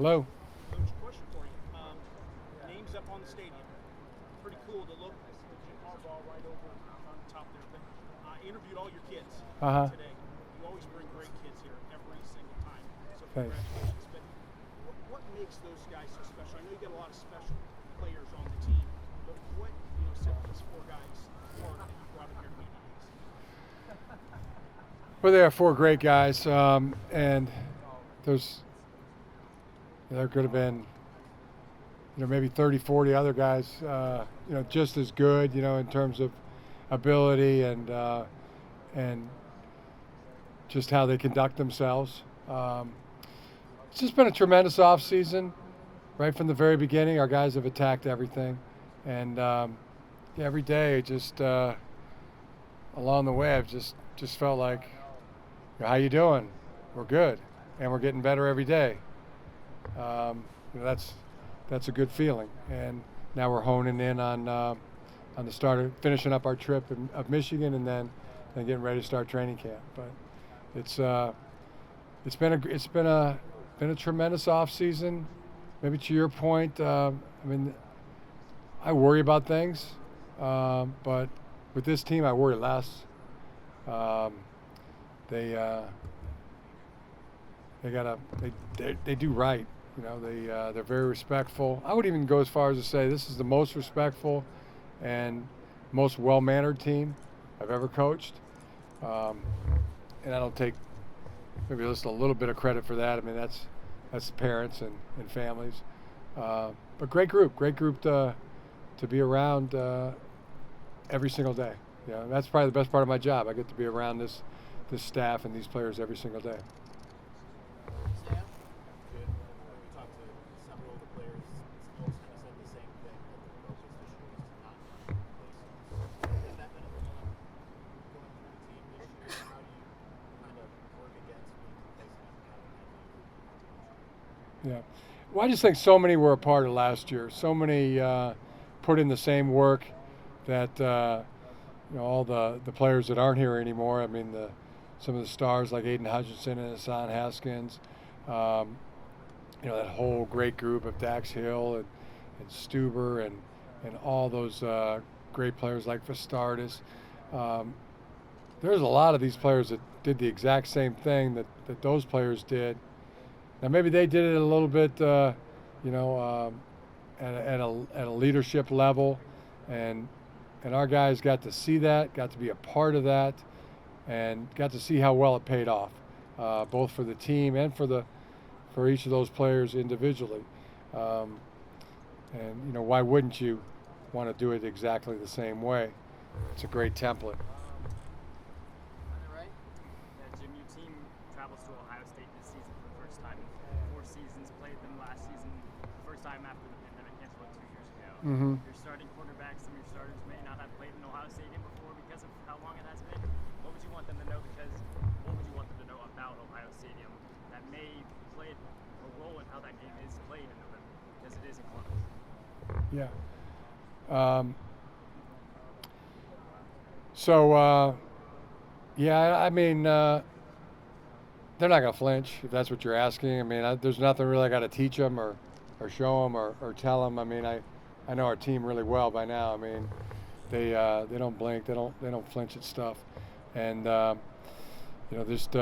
Hello. Coach, question for you. Names up on the stadium. Pretty cool to look. Harbaugh right over on the top there. But I interviewed all your kids today. You always bring great kids here every single time. So Thanks. congratulations. But what makes those guys so special? I know you got a lot of special players on the team, but what set these four guys apart that you brought in here to meet guys? Well, there are four great guys, and there could have been, maybe 30, 40 other guys, just as good, in terms of ability and just how they conduct themselves. It's just been a tremendous off season, right from the very beginning. Our guys have attacked everything, and every day, just along the way, I've just felt like, how you doing? We're good, and we're getting better every day. That's a good feeling, and now we're honing in on the start of finishing up our trip of Michigan, and then getting ready to start training camp. But it's been a tremendous off season. Maybe to your point, I worry about things, but with this team, I worry less. They do right. They're very respectful. I would even go as far as to say this is the most respectful and most well-mannered team I've ever coached. And I don't take maybe just a little bit of credit for that. That's parents and families. But great group to be around every single day. That's probably the best part of my job. I get to be around this staff and these players every single day. Sam? Good. We talked to several of the players. Most kind of said the same thing, that the focus this year is to not run replacements. Has that been a theme going through the team this year? How do you kind of work against being complacent after having that year? Yeah. Well, I just think so many were a part of last year. So many put in the same work that all the players that aren't here anymore. Some of the stars like Aiden Hutchinson and Hassan Haskins, that whole great group of Dax Hill and Stuber and all those great players like Vastardis. There's a lot of these players that did the exact same thing that those players did. Now maybe they did it a little bit, at a leadership level, and our guys got to see that, got to be a part of that, and got to see how well it paid off, both for the team and for each of those players individually. And why wouldn't you want to do it exactly the same way? It's a great template. Right? Jim, your team travels to Ohio State this season for the first time in 4 seasons, played them last season, first time after the pandemic canceled 2 years ago. Mm-hmm. Your starting quarterbacks, some of your starters may not have played in Ohio Stadium before because of how long it has been. What would you want them to know? Because what would you want them to know about Ohio Stadium that may play a role in how that game is played in November? Because it is in Columbus. Yeah. They're not going to flinch, if that's what you're asking. There's nothing really I got to teach them or show them or tell them. I know our team really well by now. They don't blink. They don't flinch at stuff, and just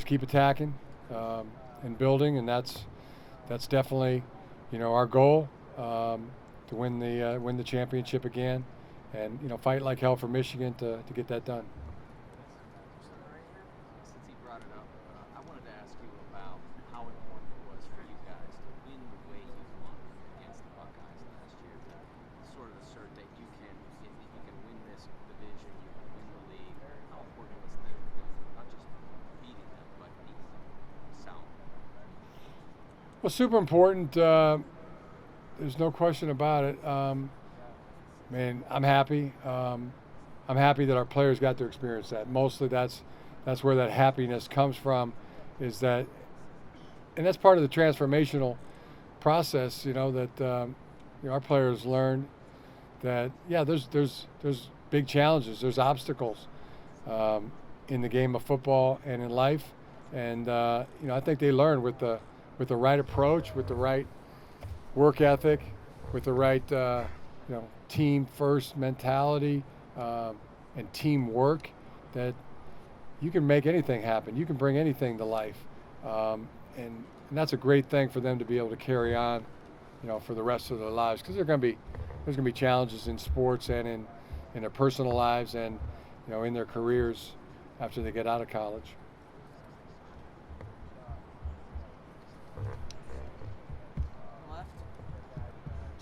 keep attacking and building, and that's definitely our goal, to win the championship again, and fight like hell for Michigan to get that done. Since he brought it up, I wanted to ask you about how important it was for you guys to win the way you won against the Buckeyes last year, to sort of assert that you can win this division, you can win the league. How important was that, not just beating them, but beating them sound? Well, super important. There's no question about it. I'm happy. I'm happy that our players got to experience that. Mostly that's where that happiness comes from, is that, and that's part of the transformational process, that our players learn that, there's big challenges, there's obstacles in the game of football and in life. And, I think they learn with the with the right approach, with the right work ethic, with the right team first mentality and teamwork, that you can make anything happen. You can bring anything to life, and that's a great thing for them to be able to carry on, for the rest of their lives. Because there's going to be challenges in sports and in their personal lives and in their careers after they get out of college. Left.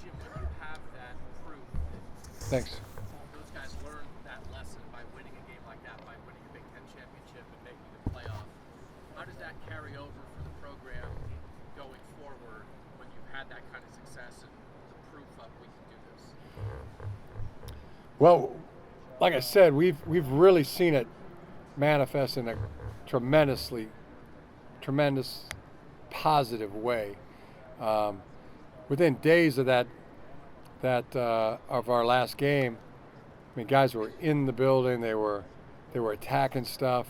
Jim, when you have that proof that Thanks. those guys learned that lesson by winning a game like that, by winning a Big Ten championship and making the playoff, how does that carry over for the program going forward when you've had that kind of success and the proof of we can do this? Well, like I said, we've really seen it manifest in a tremendous positive way. Within days of that of our last game, I mean, guys were in the building. They were attacking stuff.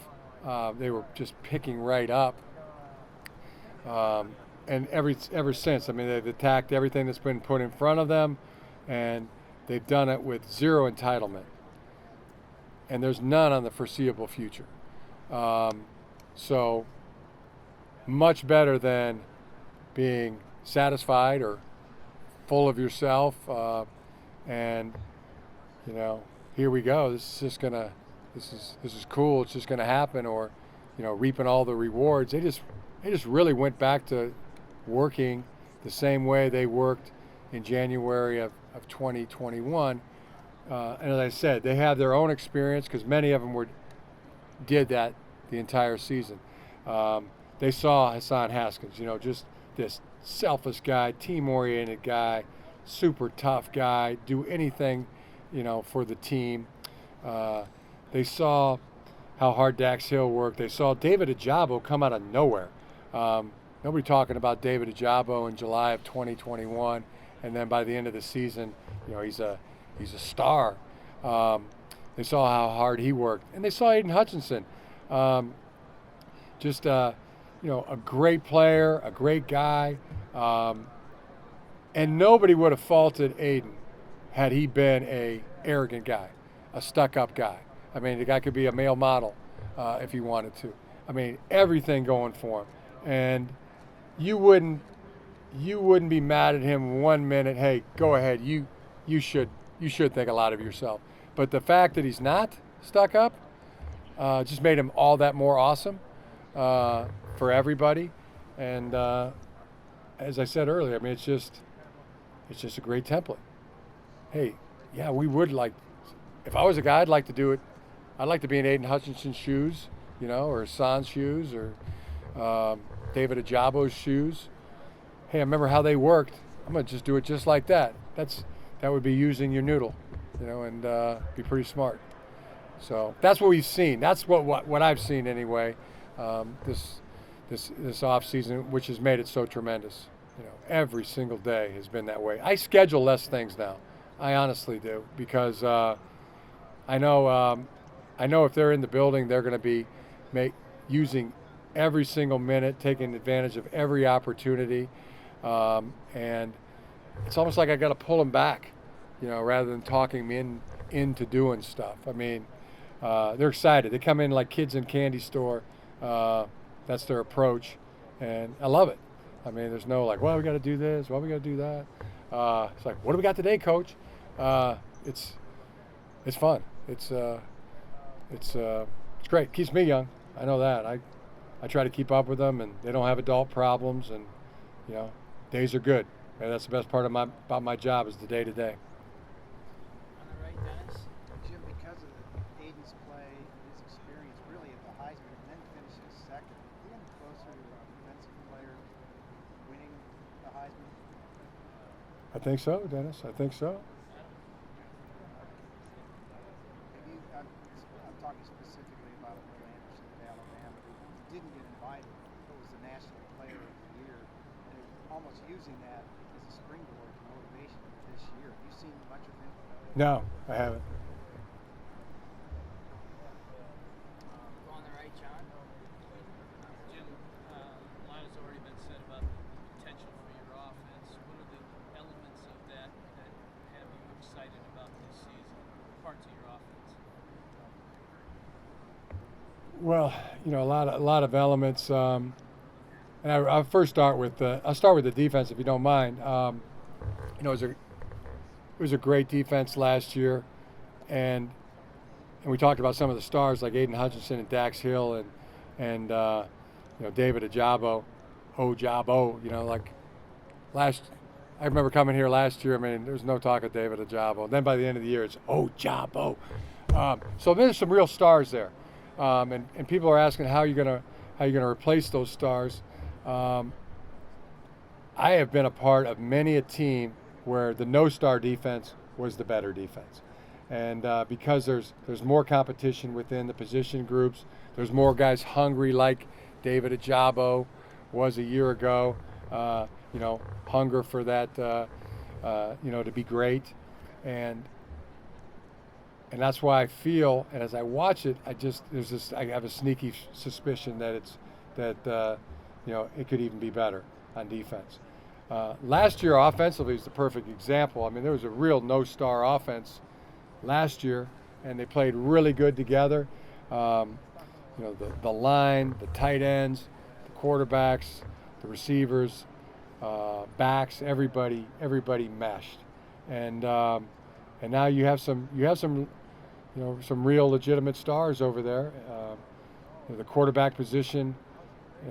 They were just picking right up. And ever since, I mean, they've attacked everything that's been put in front of them, and they've done it with zero entitlement. And there's none on the foreseeable future. So much better than being satisfied or full of yourself, and here we go. This is cool. It's just gonna happen, or reaping all the rewards. They just really went back to working the same way they worked in January of 2021. And as I said, they have their own experience because many of them did that the entire season. They saw Hassan Haskins, just this selfless guy, team-oriented guy, super tough guy, do anything, for the team. They saw how hard Dax Hill worked. They saw David Ajabo come out of nowhere. Nobody talking about David Ajabo in July of 2021, and then by the end of the season, he's a star. They saw how hard he worked, and they saw Aiden Hutchinson, just a great player, a great guy, and nobody would have faulted Aiden had he been a arrogant guy, a stuck-up guy. I mean, the guy could be a male model if he wanted to. I mean, everything going for him, and you wouldn't be mad at him 1 minute. Hey, go ahead, you should think a lot of yourself. But the fact that he's not stuck up just made him all that more awesome for everybody. And as I said earlier, I mean, it's just a great template. Hey, yeah, we would like. If I was a guy, I'd like to do it. I'd like to be in Aiden Hutchinson's shoes, or Hassan's shoes, or David Ajabo's shoes. Hey, I remember how they worked. I'm gonna just do it just like that. That would be using your noodle, and be pretty smart. So that's what we've seen. That's what I've seen anyway. This off season, which has made it so tremendous. Every single day has been that way. I schedule less things now. I honestly do, because I know if they're in the building, they're going to be using every single minute, taking advantage of every opportunity, and it's almost like I got to pull them back, rather than talking me into doing stuff. I mean, they're excited. They come in like kids in candy store. That's their approach, and I love it. I mean, there's no like, well, we got to do this, well, we got to do that. It's like, what do we got today, Coach? It's fun. It's great. Keeps me young. I know that. I try to keep up with them, and they don't have adult problems, and days are good. And that's the best part about my job is the day to day. On the right, Dennis. Jim, because of Aiden's play and his experience, really at the Heisman, and then finishing second, are you getting closer to a defensive player winning the Heisman? I think so, Dennis. I think so. I'm talking specifically about Will Anderson at Alabama, who didn't get invited, but was the National Player of the Year, and almost using that as a springboard to motivation for this year. Have you seen much of him? No, I haven't. Go on the right, John. Jim, a lot has already been said about the Well, a lot of elements. And I'll first start with the defense, if you don't mind. It was a great defense last year, and we talked about some of the stars like Aiden Hutchinson and Dax Hill and David Ajabo, like last. I remember coming here last year. I mean, there was no talk of David Ajabo. Then by the end of the year, it's Jabo. So there's some real stars there, and people are asking how you're gonna replace those stars. I have been a part of many a team where the no-star defense was the better defense. And because there's more competition within the position groups, there's more guys hungry like David Ajabo was a year ago, hunger for that, to be great. And that's why I feel, and as I watch it, I have a sneaky suspicion that it could even be better on defense. Last year, offensively, is the perfect example. I mean, there was a real no-star offense last year, and they played really good together. The line, the tight ends, the quarterbacks, the receivers, backs, everybody meshed, and now you have some real legitimate stars over there. The quarterback position,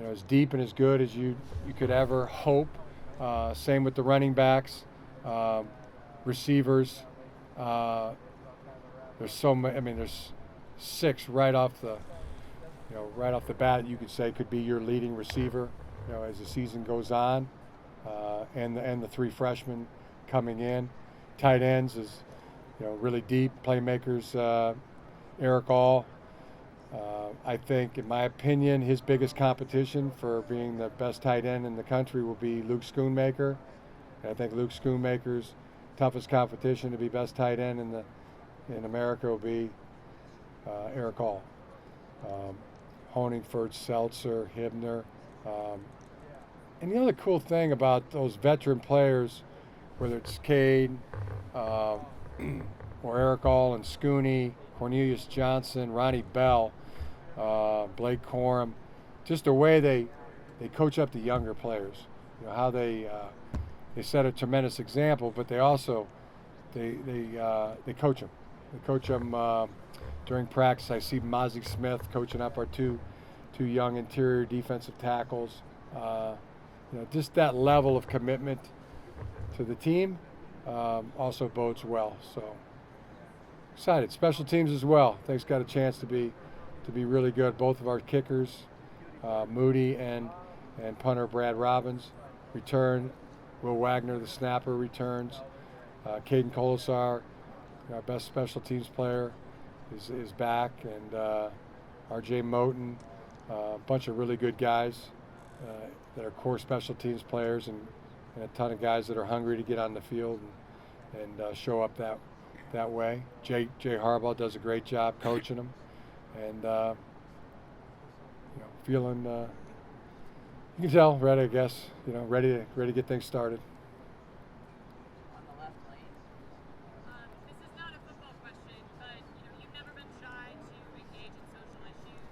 as deep and as good as you could ever hope. Same with the running backs, receivers. There's so many. I mean, there's 6 right off the bat. You could say could be your leading receiver, as the season goes on, and the 3 freshmen coming in. Tight ends is, really deep playmakers. Eric All. I think, in my opinion, his biggest competition for being the best tight end in the country will be Luke Schoonmaker. And I think Luke Schoonmaker's toughest competition to be best tight end in America will be Eric All. Honingford, Seltzer, Hibner. And the other cool thing about those veteran players, whether it's Cade or Eric All and Scooney, Cornelius Johnson, Ronnie Bell, Blake Corum, just the way they coach up the younger players. How they set a tremendous example, but they also they coach them. They coach them during practice. I see Mozzie Smith coaching up our two young interior defensive tackles. Just that level of commitment to the team also bodes well. So excited. Special teams as well. I think it's got a chance to be really good. Both of our kickers, Moody and punter Brad Robbins, return. Will Wagner, the snapper, returns. Caden Colasar, our best special teams player, is back, and R.J. Moten, a bunch of really good guys that are core special teams players, and a ton of guys that are hungry to get on the field and show up that way. Jay Harbaugh does a great job coaching them, and feeling you can tell ready, I guess, ready to get things started. On the left lane. This is not a football question, but you've never been shy to engage in social issues,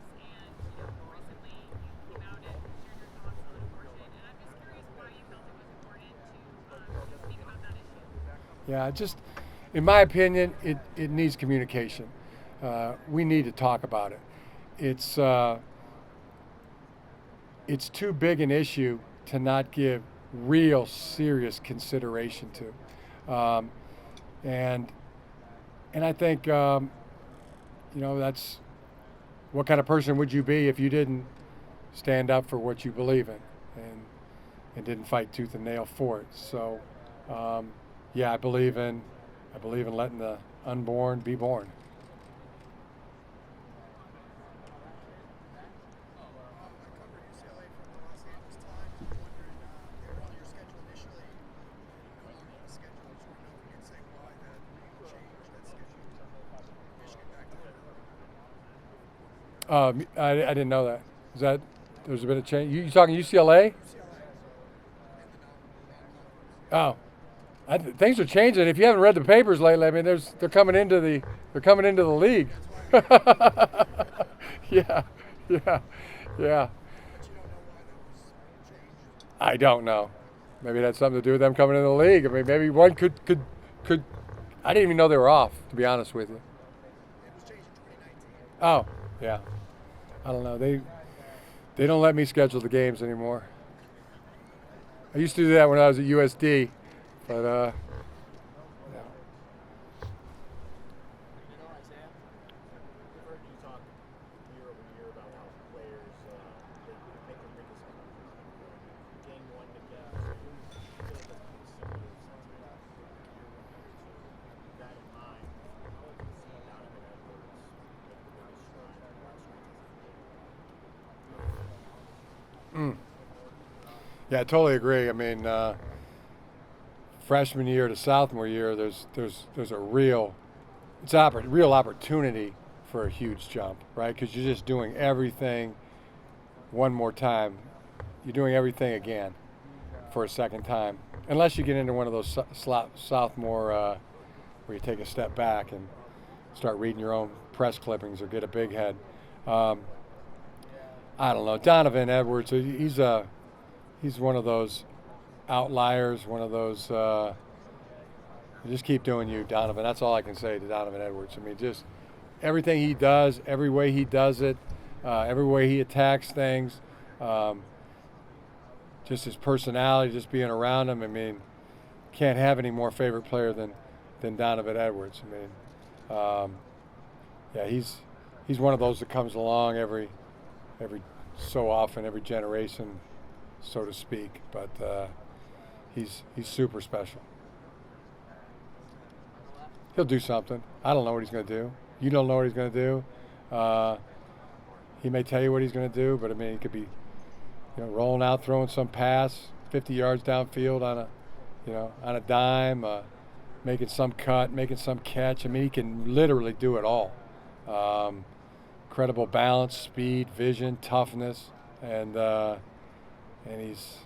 and recently you came out and shared your thoughts on abortion, and I'm just curious why you felt it was important to speak about that issue. Yeah, in my opinion, it needs communication. We need to talk about it. It's too big an issue to not give real serious consideration to. And I think, that's what kind of person would you be if you didn't stand up for what you believe in and didn't fight tooth and nail for it. So, I believe in letting the unborn be born. I didn't know that. Is that there's a bit of change? You talking UCLA? Oh, things are changing. If you haven't read the papers lately, I mean, they're coming into the league. Yeah, Yeah, yeah. I don't know. Maybe that's something to do with them coming in the league. I mean, maybe one could. I didn't even know they were off, to be honest with you. Oh, yeah. I don't know. They don't let me schedule the games anymore. I used to do that when I was at USD, but You know, Isaiah, we've heard you talk year over year about how players they make the biggest game one to game two. I feel like that's pretty similar sentiment year one, year two. With that in mind, how have you seen Donovan Edwards make the biggest stride in the last Mm. Yeah, I totally agree. I mean, freshman year to sophomore year, there's a real opportunity for a huge jump, right? Because you're just doing everything one more time. You're doing everything again for a second time, unless you get into one of those sophomore where you take a step back and start reading your own press clippings or get a big head. I don't know. Donovan Edwards, he's one of those outliers, one of those, just keep doing you, Donovan. That's all I can say to Donovan Edwards. I mean, just everything he does, every way he does it, every way he attacks things, just his personality, just being around him. I mean, can't have any more favorite player than Donovan Edwards. I mean, yeah, he's one of those that comes along every so often, every generation, so to speak. But he's super special. He'll do something. I don't know what he's going to do. You don't know what he's going to do. He may tell you what he's going to do, but I mean, he could be, rolling out, throwing some pass, 50 yards downfield on a dime, making some cut, making some catch. I mean, he can literally do it all. Incredible balance, speed, vision, toughness, and he's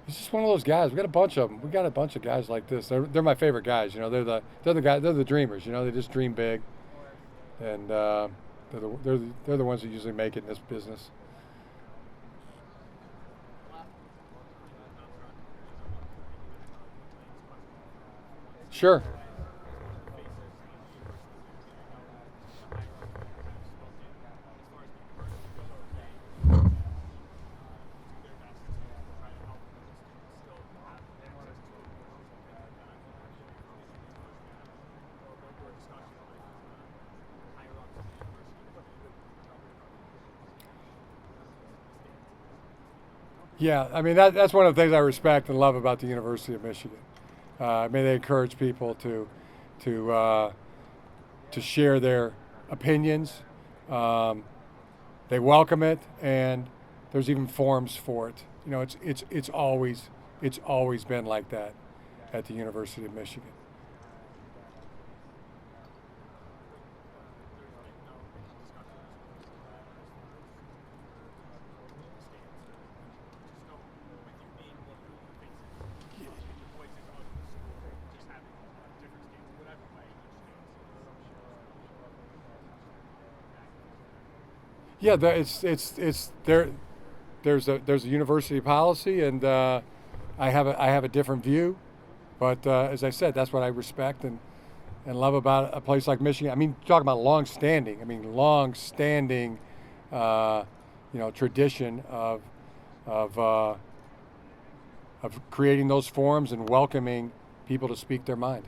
just one of those guys. We got a bunch of them. We got a bunch of guys like this. They're my favorite guys. They're the guys. They're the dreamers. They just dream big, and they're the ones that usually make it in this business. Sure. Yeah, I mean that's one of the things I respect and love about the University of Michigan. I mean, they encourage people to share their opinions. They welcome it, and there's even forums for it. It's always been like that at the University of Michigan. Yeah, it's there. There's a university policy, and I have a different view, but as I said, that's what I respect and love about a place like Michigan. I mean, talking about long-standing. I mean, long-standing, tradition of creating those forums and welcoming people to speak their mind.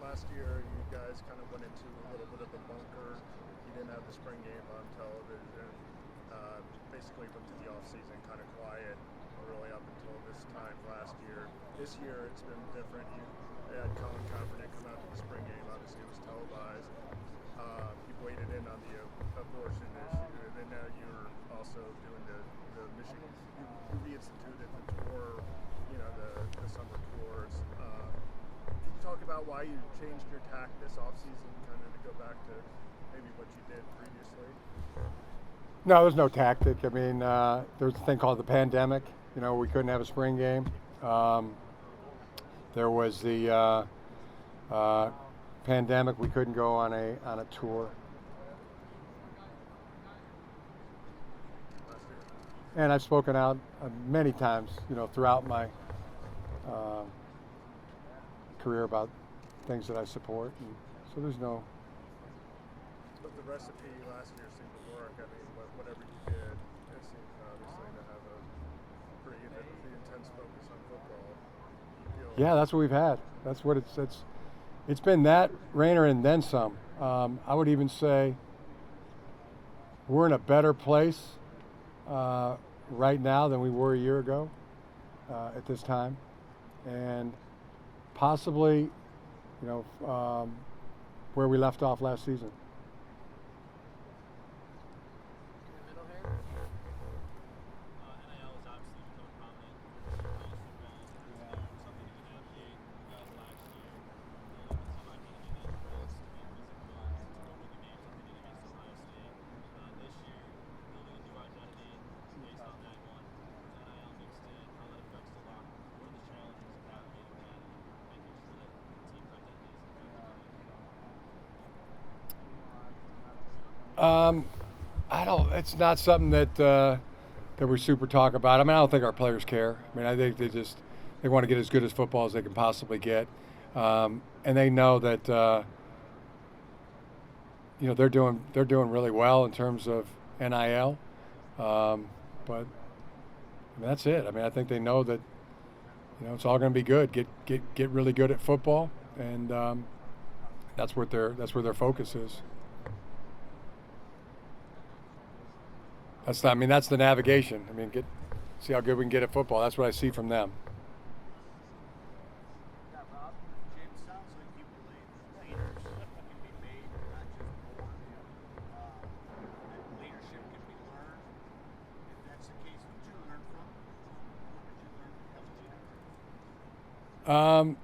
Last year, you guys kind of went into a little bit of a bunker. You didn't have the spring game on television. Basically went to the off-season kind of quiet, really up until this time last year. This year, it's been different. You had Colin Kaepernick come out to the spring game. Obviously, it was televised. You weighed in on the abortion issue, and then now you're also doing the Michigan. You reinstituted the tour, the summer tours. Can you talk about why you changed your tack this offseason, kind of to go back to maybe what you did previously? No, there's no tactic. I mean, there's a thing called the pandemic. We couldn't have a spring game. There was the Pandemic, we couldn't go on a tour. And I've spoken out many times, throughout my career about things that I support. And so there's no. But the recipe last year seemed to work. I mean, whatever you did, it seemed obviously to have a pretty intense focus on football. Yeah, that's what we've had. That's what it's been that, Rayner, and then some. I would even say we're in a better place right now than we were a year ago at this time, and possibly, where we left off last season. NIL is obviously become prominent in college football. Something to navigate. You guys last year, it seemed like you needed to balance to be physical, to go win the games like they did against Ohio State. This year, building a new identity based on that one, with NIL mixed in, how that affects the locker room. What are the challenges of navigating that and making sure that the team's identity is effective? I don't. It's not something that we're super talk about. I mean, I don't think our players care. I mean, I think they want to get as good as football as they can possibly get, and they know that they're doing really well in terms of NIL, but I mean, that's it. I mean, I think they know that it's all going to be good. Get really good at football, and that's where their focus is. That's the navigation. I mean, see how good we can get at football. That's what I see from them. Yeah, Rob. James, sounds like you believe that leaders can be made, not just born. And leadership can be learned. If that's the case, who did you learn from? Who did you learn to become a leader?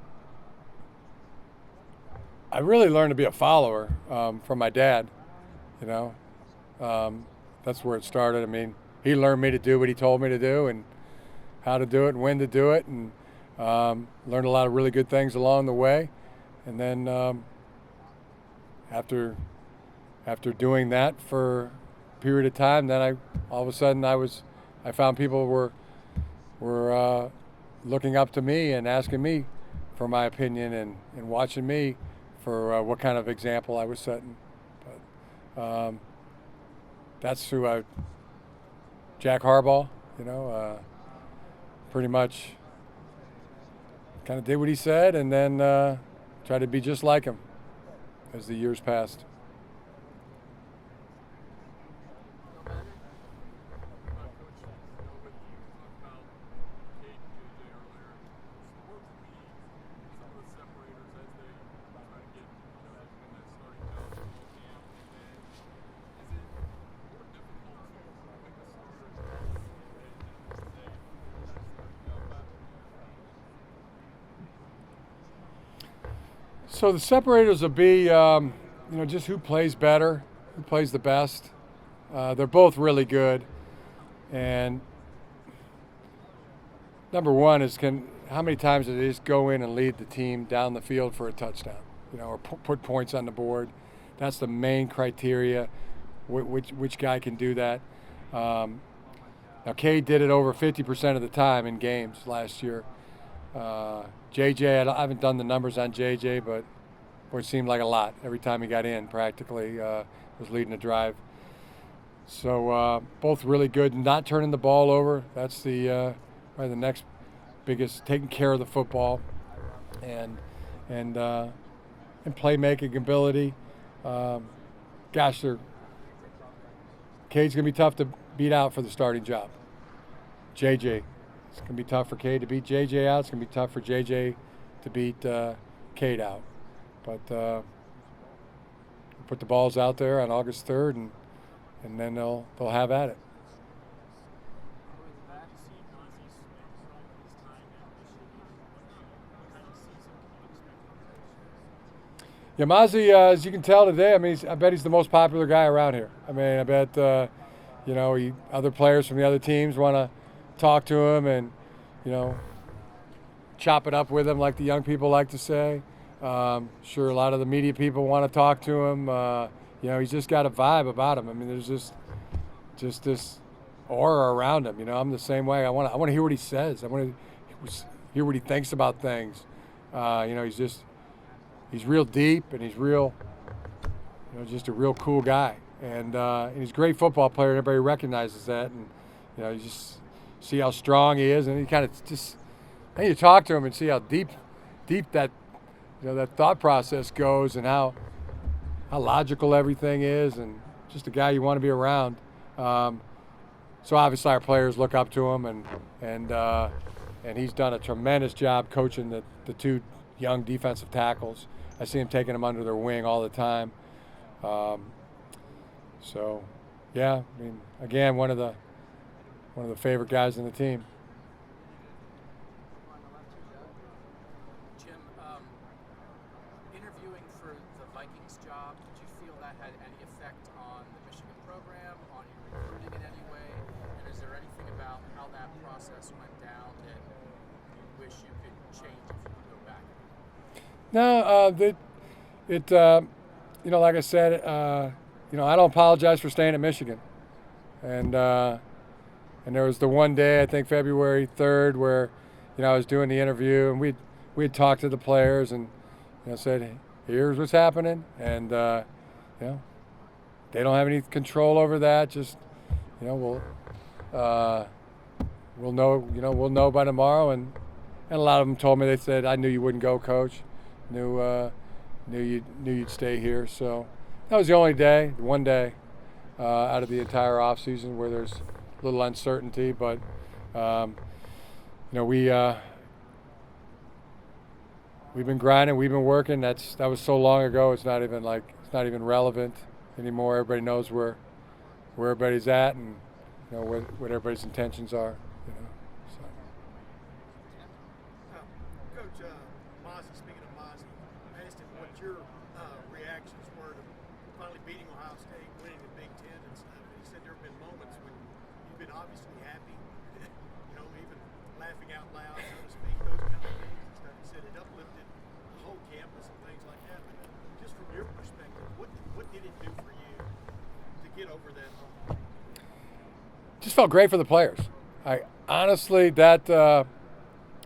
I really learned to be a follower from my dad. That's where it started. I mean, he learned me to do what he told me to do and how to do it and when to do it, and learned a lot of really good things along the way. And then after doing that for a period of time, then all of a sudden I found people were looking up to me and asking me for my opinion and watching me for what kind of example I was setting. But that's through Jack Harbaugh, pretty much kind of did what he said and then tried to be just like him as the years passed. So the separators will be, just who plays better, who plays the best. They're both really good. And number one is how many times did they just go in and lead the team down the field for a touchdown, or put points on the board. That's the main criteria, which guy can do that. Now, Cade did it over 50% of the time in games last year. JJ, I haven't done the numbers on JJ, but it seemed like a lot. Every time he got in, practically, was leading a drive. So both really good. Not turning the ball over. That's probably the next biggest. Taking care of the football, and playmaking ability. Cade's gonna be tough to beat out for the starting job. JJ. It's going to be tough for Cade to beat JJ out. It's going to be tough for JJ to beat Cade out. But put the balls out there on August 3rd, and then they'll have at it. Yeah, Mozzie, as you can tell today, I bet he's the most popular guy around here. I bet, other players from the other teams want to talk to him and, chop it up with him like the young people like to say. Sure, a lot of the media people want to talk to him. You know, he's just got a vibe about him. I mean, there's just this aura around him. You know, I'm the same way. I want to hear what he says. I want to hear what he thinks about things. You know, he's real deep, and he's real, you know, just a real cool guy. And he's a great football player. Everybody recognizes that. And you know, you just see how strong he is, and he kind of just. Then you talk to him and see how deep that, you know, that thought process goes, and how logical everything is, and just a guy you want to be around. So obviously our players look up to him, and he's done a tremendous job coaching the two young defensive tackles. I see him taking them under their wing all the time. So, yeah, I mean, again, one of the favorite guys in the team. Jim, interviewing for the Vikings job, did you feel that had any effect on the Michigan program, on your recruiting in any way? And is there anything about how that process went down that you wish you could change if you could go back? No, you know, like I said, you know, I don't apologize for staying at Michigan, and there was the one day, I think February 3rd, where, you know, I was doing the interview, and we had talked to the players, and, you know, said, hey, here's what's happening, and you know, they don't have any control over that. Just, you know, we'll know, you know, we'll know by tomorrow. And a lot of them told me, they said, I knew you wouldn't go, Coach. Knew you'd stay here. So that was the only day, one day out of the entire off season where there's a little uncertainty. But you know, we've been grinding, we've been working. That was so long ago. It's not even relevant anymore. Everybody knows where everybody's at, and you know what everybody's intentions are. You know, so. Coach Mozzie, speaking of Mozzie, I asked him what your reactions were to finally beating Ohio State, winning the Big Ten and stuff. And he said there have been moments when you've been obviously happy, you know, even laughing out loud, so to speak, those kind of things and stuff. He said it uplifted the whole campus and things like that. But just from your perspective, what did it do for you to get over that hump? Just felt great for the players. I honestly, and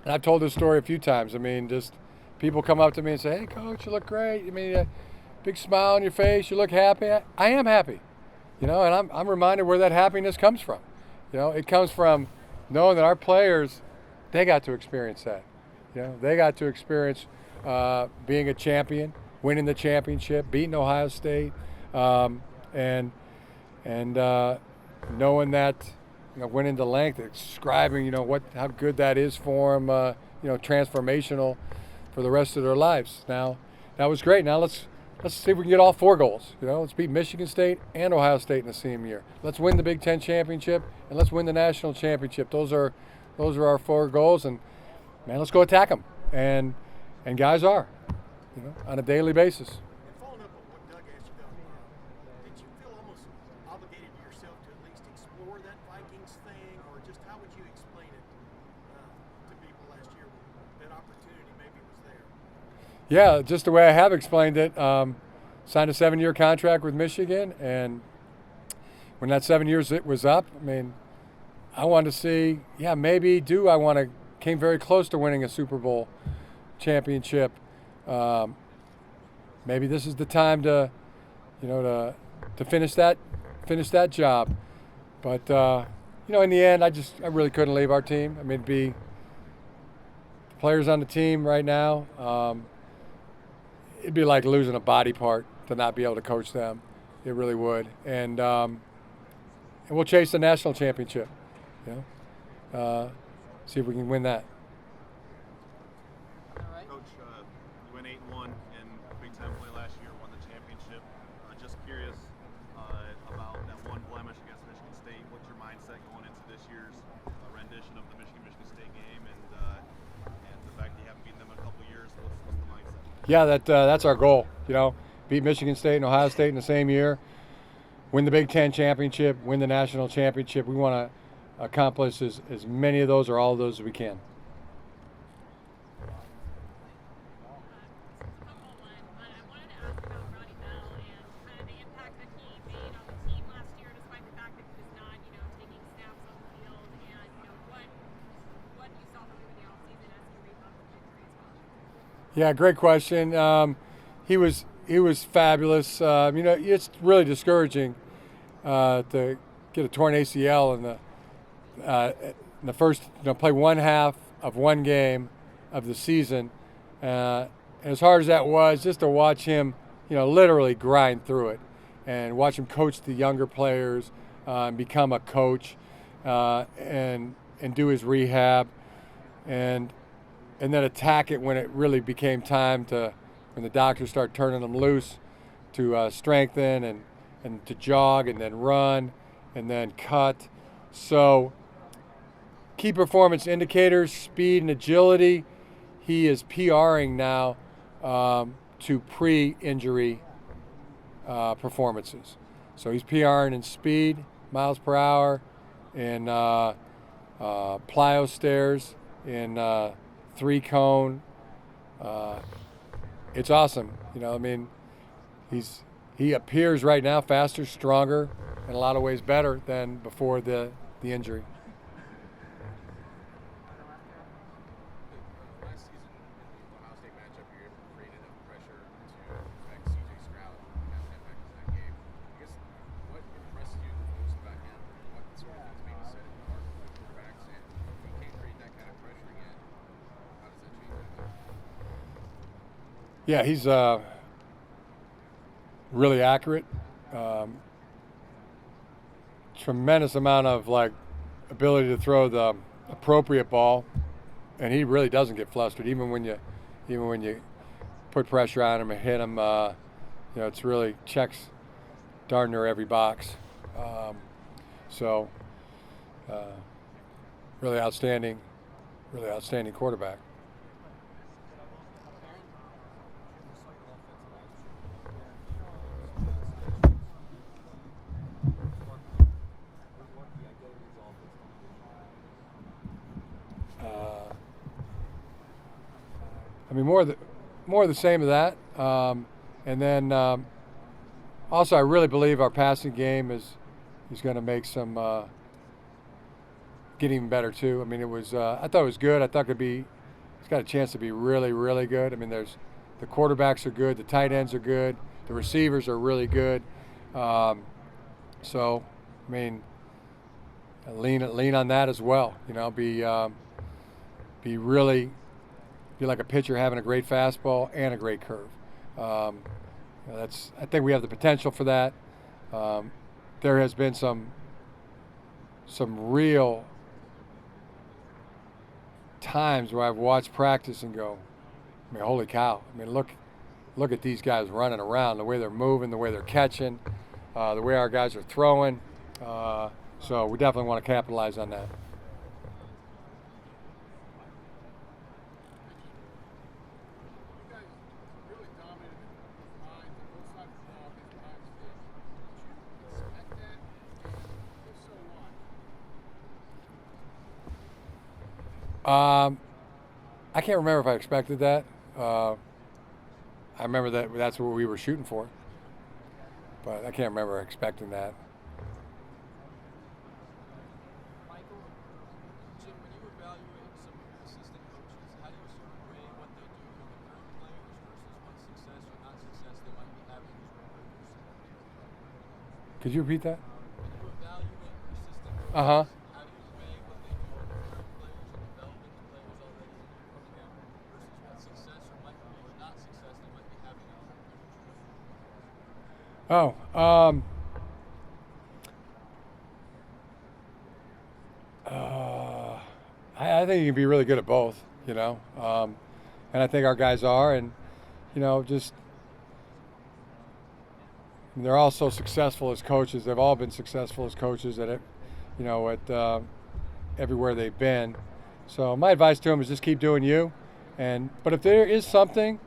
I've told this story a few times. I mean, just people come up to me and say, "Hey, Coach, you look great. I mean, big smile on your face. You look happy." I am happy, you know, and I'm reminded where that happiness comes from. You know, it comes from knowing that our players, they got to experience that. You know, they got to experience being a champion, winning the championship, beating Ohio State, and knowing that, you know, went into length describing, you know, how good that is for them, you know, transformational for the rest of their lives. Now, that was great. Now let's see if we can get all 4 goals. You know, let's beat Michigan State and Ohio State in the same year. Let's win the Big Ten championship, and let's win the national championship. Those are our 4 goals, and man, let's go attack them. And guys are, you know, on a daily basis. And following up on what Doug asked you about, did you feel almost obligated to yourself to at least explore that Vikings thing, or just how would you explain it to people last year when that opportunity maybe was there? Yeah, just the way I have explained it. Signed a 7-year contract with Michigan, and when that 7 years was up, I mean, I wanted to see, yeah, maybe came very close to winning a Super Bowl championship. Maybe this is the time to, you know, to finish that job. But you know, in the end, I really couldn't leave our team. I mean, the players on the team right now, it'd be like losing a body part to not be able to coach them. It really would. And we'll chase the national championship. You know, see if we can win that. Coach, you went 8-1 in Big Ten play last year, won the championship. Just curious about that one blemish against Michigan State. What's your mindset going into this year's rendition of the Michigan State game, and the fact that you haven't beaten them in a couple of years? What's the mindset? Yeah, that's our goal. You know, beat Michigan State and Ohio State in the same year, win the Big Ten championship, win the national championship. We want to accomplish as many of those or all of those as we can. Yeah, great question. He was fabulous. It's really discouraging to get a torn ACL in the first, play one half of one game of the season. And as hard as that was, just to watch him, literally grind through it, and watch him coach the younger players, become a coach, and do his rehab, and then attack it when it really became time when the doctors start turning him loose, to strengthen and to jog and then run and then cut. So key performance indicators, speed and agility. He is PRing now to pre-injury performances. So he's PRing in speed, miles per hour, in plyo stairs, in 3-cone. It's awesome. He appears right now faster, stronger, in a lot of ways better than before the injury. Last season, in the Ohio State matchup, you were able to create enough pressure to affect C.J. Stroud and have an impact in that game. I guess, what impressed you the most about him? What sort of things maybe set it apart from the quarterbacks? And if he can't create that kind of pressure again, how does that change anything? Yeah, he's really accurate. Tremendous amount of ability to throw the appropriate ball, and he really doesn't get flustered. Even when you put pressure on him and hit him, it's really checks darn near every box. Really outstanding quarterback. More of the same of that, and then also I really believe our passing game is going to make some get even better too. I thought it was good. I thought it's got a chance to be really, really good. The quarterbacks are good, the tight ends are good, the receivers are really good. Lean on that as well. Be like a pitcher having a great fastball and a great curve. I think we have the potential for that. There has been some real times where I've watched practice and go, holy cow! Look at these guys running around, the way they're moving, the way they're catching, the way our guys are throwing. So we definitely want to capitalize on that. I can't remember if I expected that. I remember that's what we were shooting for, but I can't remember expecting that. Michael, Jim, when you evaluate some of your assistant coaches, how do you sort of weigh what they do with the current players versus what success or not success they might be having with their players? Could you repeat that? When you evaluate your assistant coaches, Uh-huh. how do you weigh what they do with the current players and developing the players already in your program versus what success or not success they might be having on their I think you can be really good at both, and I think our guys are, and they're all so successful as coaches. They've all been successful as coaches at everywhere they've been. So my advice to them is just keep doing you, but if there is something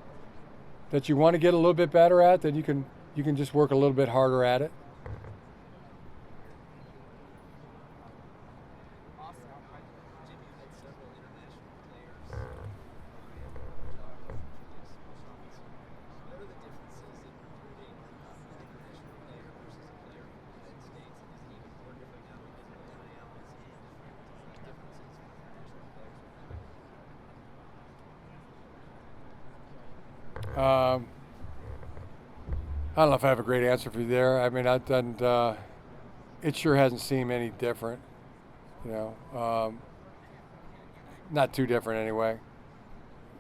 that you want to get a little bit better at, then you can just work a little bit harder at it. I don't know if I have a great answer for you there. I mean, it sure hasn't seemed any different, you know. Not too different anyway.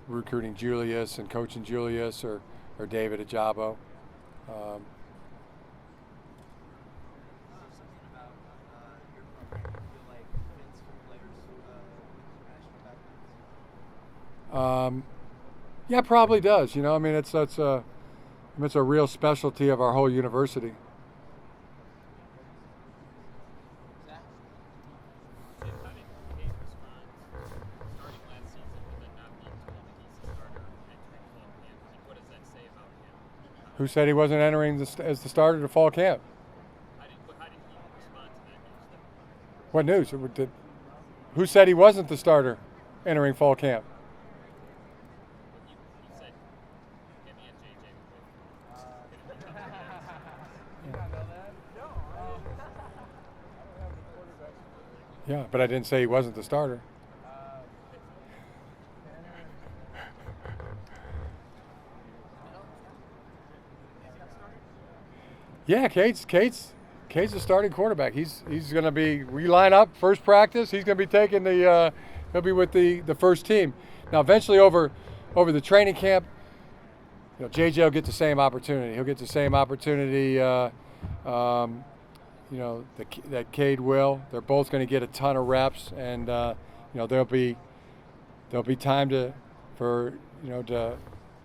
Recruiting Julius and coaching Julius or David Ajabo. Yeah, probably does. You know, I mean, it's a real specialty of our whole university. Who said he wasn't entering as the starter to fall camp? How did he respond to that news? What news? Who said he wasn't the starter entering fall camp? You said him and JJ were Yeah, but I didn't say he wasn't the starter. Yeah, Cade's the starting quarterback. He's going to be. We line up first practice. He's going to be taking he'll be with the first team. Now, eventually over the training camp, you know, JJ will get the same opportunity. He'll get the same opportunity. You know, that Cade will. They're both going to get a ton of reps, and you know, there'll be time to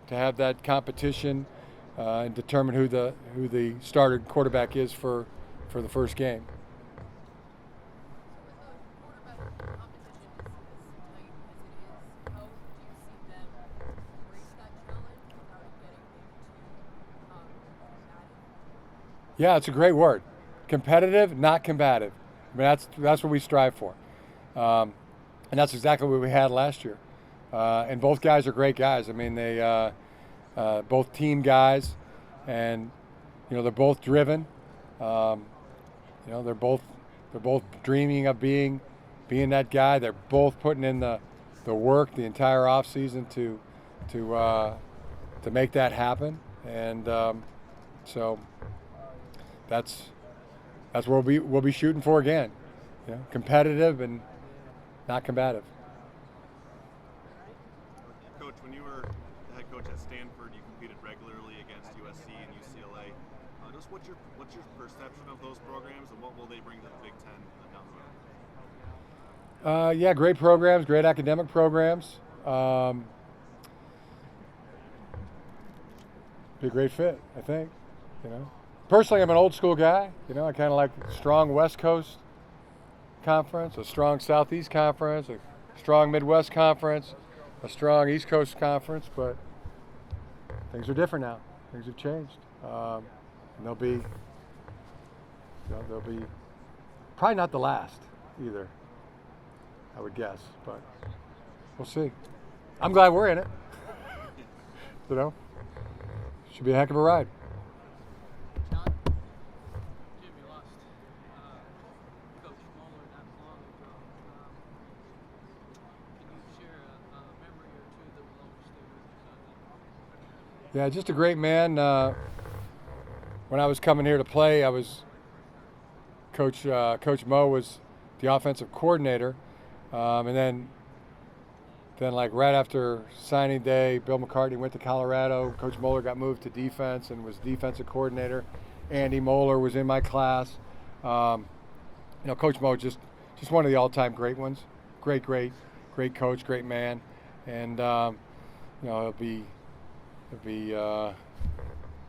have that competition and determine who the starter quarterback is for the first game. Yeah, it's a great word. Competitive, not combative. I mean, that's what we strive for, and that's exactly what we had last year. And both guys are great guys. I mean, they both team guys, and you know, they're both driven. You know, they're both dreaming of being that guy. They're both putting in the work the entire off season to make that happen, and so that's what we'll be shooting for again. You know, competitive and not combative. Coach, when you were the head coach at Stanford, you competed regularly against USC and UCLA. Just what's your perception of those programs, and what will they bring to the Big Ten down the road? Yeah, great programs, great academic programs. Be a great fit, I think. You know, personally, I'm an old school guy. You know, I kind of like a strong West Coast conference, a strong Southeast conference, a strong Midwest conference, a strong East Coast conference. But things are different now. Things have changed. And they'll be probably not the last either, I would guess, but we'll see. I'm glad we're in it. You know, should be a heck of a ride. John? Jim, you lost Coach Moeller not long ago. Can you share a memory or two that will always stay with you? Yeah, just a great man. When I was coming here to play, I was Coach Mo was the offensive coordinator, and then like right after signing day, Bill McCarthy went to Colorado. Coach Moeller got moved to defense and was defensive coordinator. Andy Moeller was in my class. You know, Coach Mo just one of the all-time great ones. Great coach, great man, and you know, it'll be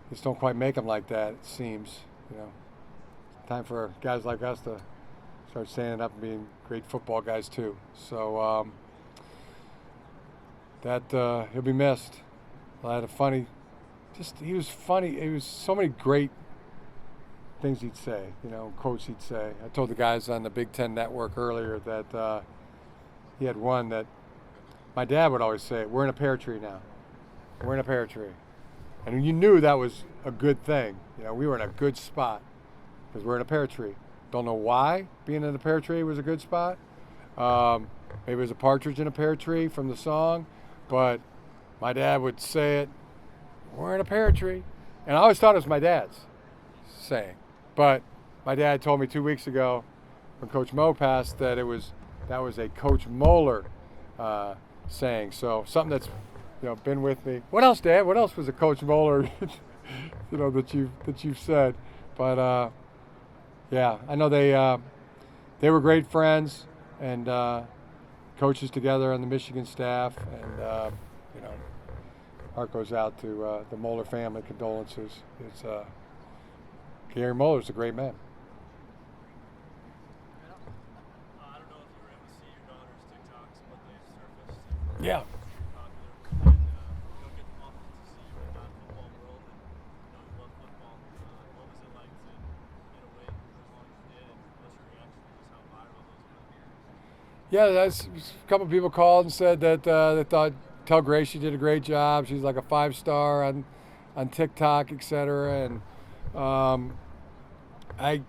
just don't quite make them like that, it seems. You know, time for guys like us to start standing up and being great football guys too. So he'll be missed. I had he was funny. He was so many great things he'd say, you know, quotes he'd say. I told the guys on the Big Ten Network earlier that he had one that my dad would always say, "We're in a pear tree now. We're in a pear tree." And you knew that was a good thing. You know, we were in a good spot because we're in a pear tree. Don't know why being in a pear tree was a good spot. Maybe it was a partridge in a pear tree from the song, but my dad would say it we're in a pear tree. And I always thought it was my dad's saying. But my dad told me 2 weeks ago when Coach Mo passed that that was a Coach Moeller saying. So something that's been with me. What else, Dad? What else was a Coach Moeller that you've said? But yeah, I know they were great friends and coaches together on the Michigan staff, and heart goes out to the Moeller family. Condolences. It's Gary Moeller's a great man. I don't know if you were able to see your daughter's TikToks, but they've surfaced. Yeah. Popular. And you'll get often to see you in the non-football world, and you love football. What was it like to get away for as long as you did, and what's your reaction to just how viral those were? Yeah, a couple of people called and said that they thought tell Grace she did a great job. She's like a 5-star on TikTok, etc. And I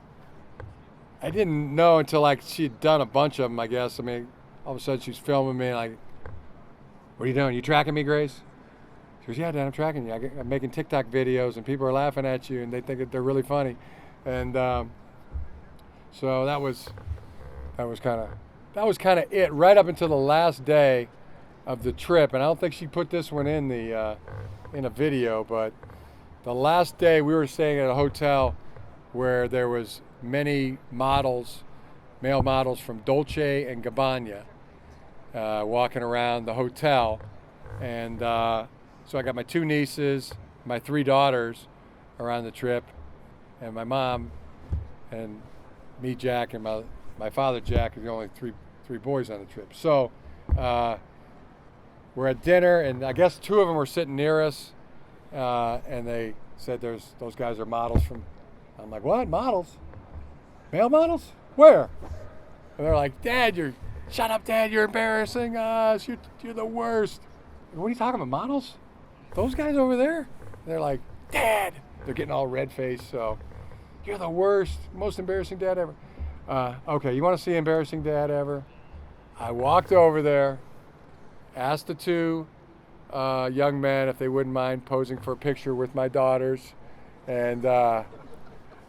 didn't know until like she'd done a bunch of them, I guess. I mean, all of a sudden she's filming me like, what are you doing? You tracking me, Grace? She goes, yeah, Dad, I'm tracking you. I'm making TikTok videos and people are laughing at you and they think that they're really funny. And so that was kind of it right up until the last day of the trip. And I don't think she put this one in a video, but the last day we were staying at a hotel where there was many models, male models from Dolce and Gabbana walking around the hotel. And so I got my 2 nieces, my 3 daughters around the trip, and my mom, and me, Jack, and my father, Jack, are the only three boys on the trip. So we're at dinner, and I guess 2 of them were sitting near us, and they said those guys are models from. I'm like, what, models? Male models? Where? And they're like, Dad, shut up, Dad, you're embarrassing us. You're the worst. What are you talking about, models? Those guys over there? And they're like, Dad. They're getting all red-faced, so you're the worst, most embarrassing dad ever. Okay, you want to see embarrassing dad ever? I walked over there, asked the 2 young men if they wouldn't mind posing for a picture with my daughters, and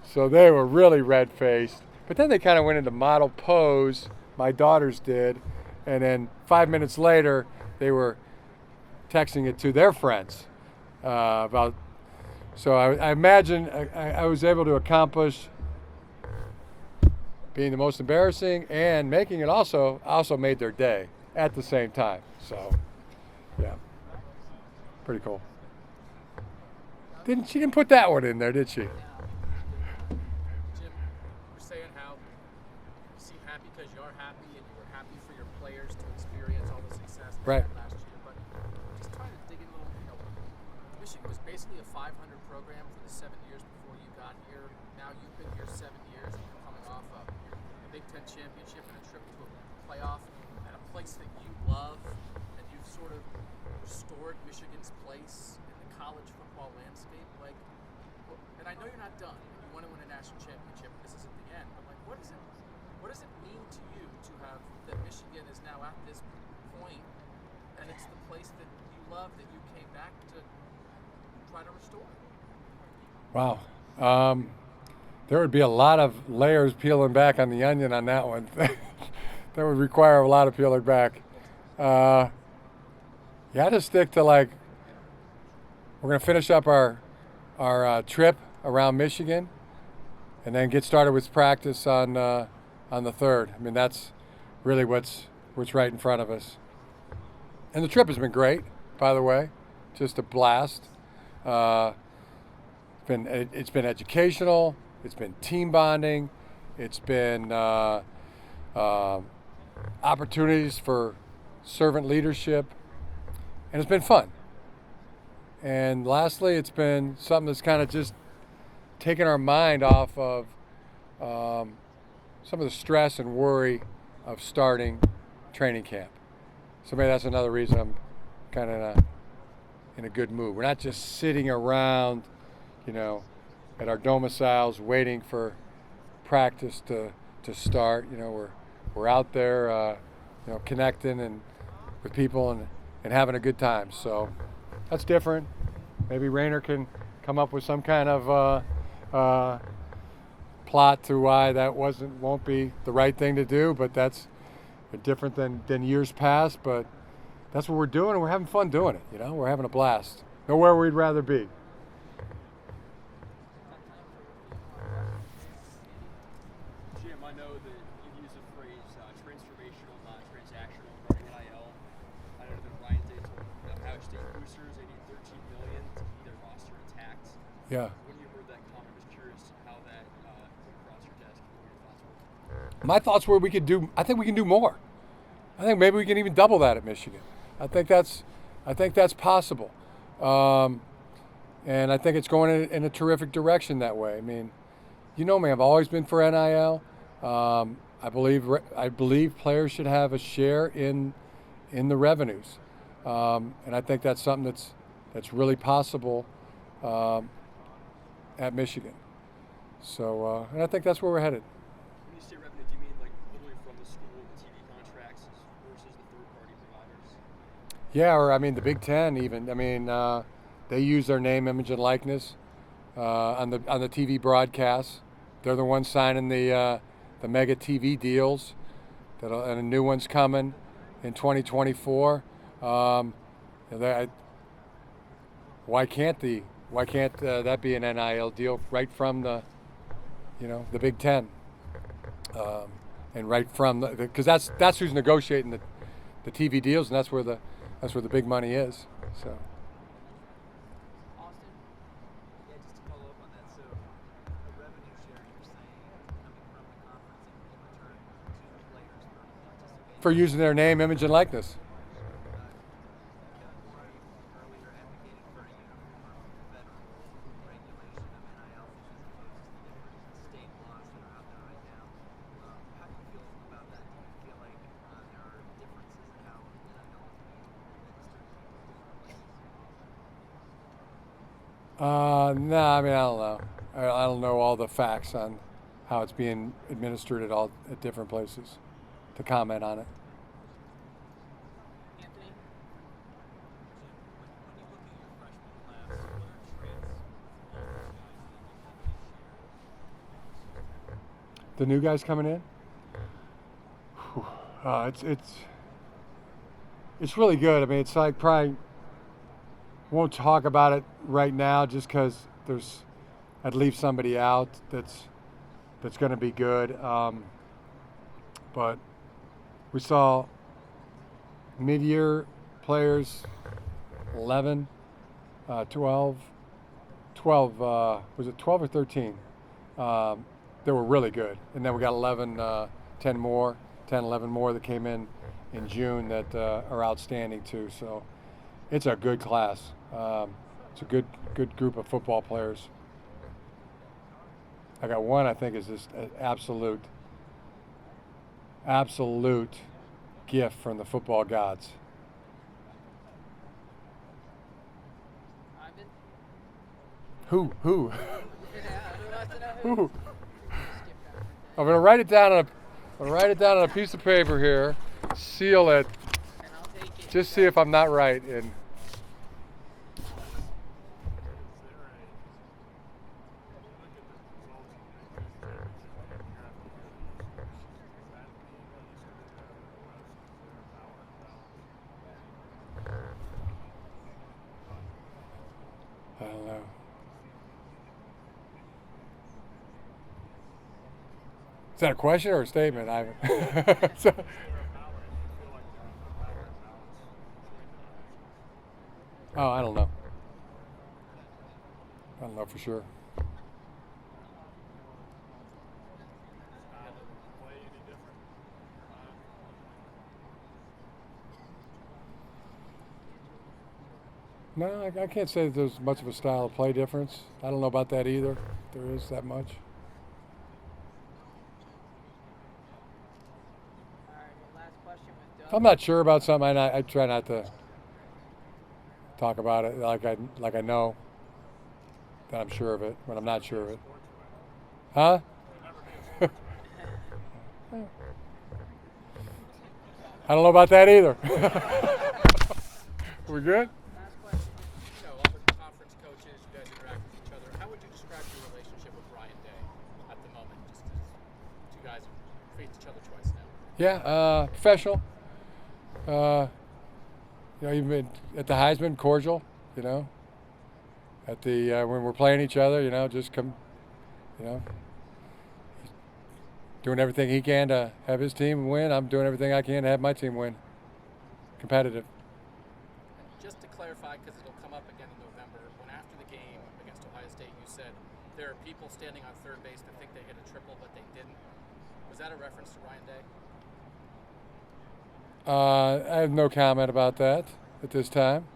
so they were really red-faced. But then they kind of went into model pose, my daughters did, and then 5 minutes later, they were texting it to their friends about. So I imagine I was able to accomplish being the most embarrassing and making it also made their day at the same time. So, yeah, pretty cool. She didn't put that one in there, did she? Jim, you're saying how you seem happy because you are happy, and you were happy for your players to experience all the success they Right. had last year. But just trying to dig in a little, Michigan was basically a 500 program for the 7 years before you got here. Now you've been here 7 years, and you're coming off a Big Ten championship and a trip to a playoff at a place that you love, and you've sort of restored Michigan's place in the college football landscape. And I know you're not done. You want to win a national championship. This isn't the end. But what does it mean to you to have that Michigan is now at this point, and it's the place that you love, that you came back to try to restore? Wow. There would be a lot of layers peeling back on the onion on that one. That would require a lot of peeling back. You had to stick to we're going to finish up our trip around Michigan, and then get started with practice on the 3rd. I mean, that's really what's right in front of us. And the trip has been great, by the way, just a blast. It's been educational. It's been team bonding. It's been opportunities for servant leadership, and it's been fun. And lastly, it's been something that's kind of just taken our mind off of some of the stress and worry of starting training camp. So maybe that's another reason I'm kind of in a good mood. We're not just sitting around, at our domiciles waiting for practice to start. We're out there, connecting and with people and having a good time. So that's different. maybe Rayner can come up with some kind of plot to why that won't be the right thing to do, but that's different than years past. But that's what we're doing, and we're having fun doing it. You know, we're having a blast. Nowhere we'd rather be. Jim, I know that you've used the phrase transformational, not transactional regarding NIL. I know that Ryan Day told Ohio State boosters they need $13 million to keep their roster intact. Yeah. When you heard that comment, I was curious how that came across your desk and what your thoughts were. My thoughts were I think we can do more. I think maybe we can even double that at Michigan. I think that's possible. And I think it's going in a terrific direction that way. I mean, you know me, I've always been for NIL. I believe players should have a share in the revenues. And I think that's something that's really possible at Michigan. So, and I think that's where we're headed. When you say revenue, do you mean like literally from the school, the TV contracts versus the third-party providers? Yeah, or I mean the Big Ten even. I mean, they use their name, image, and likeness on the TV broadcasts. They're the ones signing the mega TV deals, and a new one's coming in 2024. Why can't that be an NIL deal right from the Big Ten, and right from because that's who's negotiating the TV deals, and that's where the big money is. So. Austin? Yeah, just to follow up on that. So, the revenue share you're saying coming from the conference in return to players for participating. For using their name, image, and likeness. Kevin Moore earlier advocated for a uniform federal regulation of NIL as opposed to the different state laws that are out there right now. How do you feel about that? Do you feel like there are differences in how NIL is being administered in different places? No, I mean I don't know. I don't know all the facts on how it's being administered at different places to comment on it. Anthony? When you look at your freshman class, what are traits of all those guys that you think The new guys coming in? It's really good. I mean, it's like probably won't talk about it right now just because I'd leave somebody out that's going to be good. But we saw mid-year players, 11, 12, was it 12 or 13? They were really good. And then we got 11 more that came in June that are outstanding too. So it's a good class. It's a good group of football players. I got one I think is just an absolute gift from the football gods. Ivan? Who? Yeah, who wants to know who? Who? Skip that. I'm gonna write it down on a piece of paper here, seal it, And I'll take it. just see if I'm not right. And I don't know. Is that a question or a statement, Ivan? Oh, I don't know. I don't know for sure. No, I can't say that there's much of a style of play difference. I don't know about that either. If there is that much. All right, well, last question with Doug. If I'm not sure about something, I try not to talk about it like I know that I'm sure of it when I'm not sure of it. Huh? I don't know about that either. We good? Last question. All the conference guys have faced each other twice now. Yeah, professional. Even at the Heisman, cordial. At the when we're playing each other, just come. He's doing everything he can to have his team win. I'm doing everything I can to have my team win. Competitive. And just to clarify, because it'll come up again in November, when after the game against Ohio State, you said there are people standing on third base that think they hit a triple, but they didn't. Was that a reference to Ryan Day? I have no comment about that at this time.